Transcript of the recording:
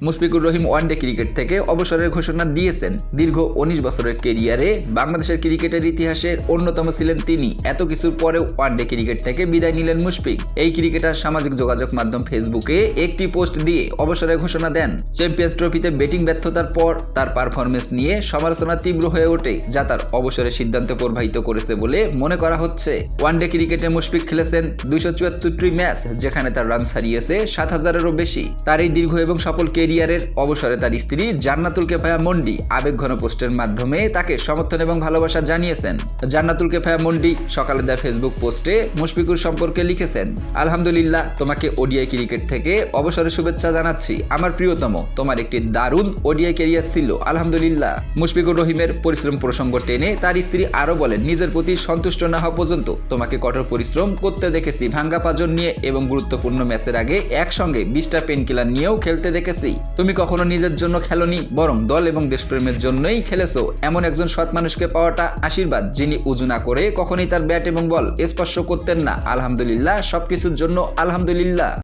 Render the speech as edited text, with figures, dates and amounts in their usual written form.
Mushfiqur Rahim one day cricket থেকে অবসরের ঘোষণা দিয়েছেন। দীর্ঘ ১৯ বছরের কেরিয়ারে বাংলাদেশের ক্রিকেটের ইতিহাসে অন্যতম ছিলেন তিনি। এত কিছুর পরেও ওয়ানডে ক্রিকেট থেকে বিদায় নিলেন মুশফিক। এই ক্রিকেটার সামাজিক যোগাযোগ মাধ্যম ফেসবুকে একটি পোস্ট দিয়ে অবসরের ঘোষণা দেন। চ্যাম্পিয়ন্স ট্রফিতে ব্যাটিং ব্যর্থতার পর তার পারফরমেন্স নিয়ে সমালোচনা তীব্র হয়ে ওঠে, যা তার অবসরের সিদ্ধান্তে প্রভাবিত করেছে বলে মনে করা হচ্ছে। ওয়ানডে ক্রিকেটে মুশফিক খেলেছেন ২৭৪টি ম্যাচ, যেখানে তার রান ছাড়িয়েছে ৭,০০০-এরও বেশি। তার এই দীর্ঘ এবং সফল কেরিয়ারের অবসরে তার স্ত্রী জান্নাতুল কেফায়া মন্ডি আবেগঘন পোস্টের মাধ্যমে তাকে সমর্থন এবং ভালোবাসা জানিয়েছেন। জান্নাতুল কেফায়া মন্ডি সকালে দেওয়া ফেসবুক পোস্টে মুশফিকুর সম্পর্কে লিখেছেন, আলহামদুলিল্লাহ, তোমাকে ওডিআই ক্রিকেট থেকে অবসরের শুভেচ্ছা জানাচ্ছি। আমার প্রিয়তম, তোমার একটি দারুণ ওডিআই ক্যারিয়ার ছিল, আলহামদুলিল্লাহ। মুশফিকুর রহিমের পরিশ্রম প্রসঙ্গ টেনে তার স্ত্রী আরো বলেন, নিজের প্রতি সন্তুষ্ট না হওয়া পর্যন্ত তোমাকে কঠোর পরিশ্রম করতে দেখেছি, ভাঙ্গা পাঁজন নিয়ে এবং গুরুত্বপূর্ণ ম্যাচের আগে একসঙ্গে 20টা পেন কিলার নিয়েও খেলতে দেখেছি। তুমি কখনো নিজের জন্য খেলোনি, বরং দল এবং দেশপ্রেমের জন্যই খেলেছো। এমন একজন সৎ মানুষকে পাওয়াটা আশীর্বাদ, যিনি উজু না করে কখনোই তার ব্যাট এবং বল স্পর্শ করতেন না। আলহামদুলিল্লাহ, সবকিছুর জন্য আলহামদুলিল্লাহ।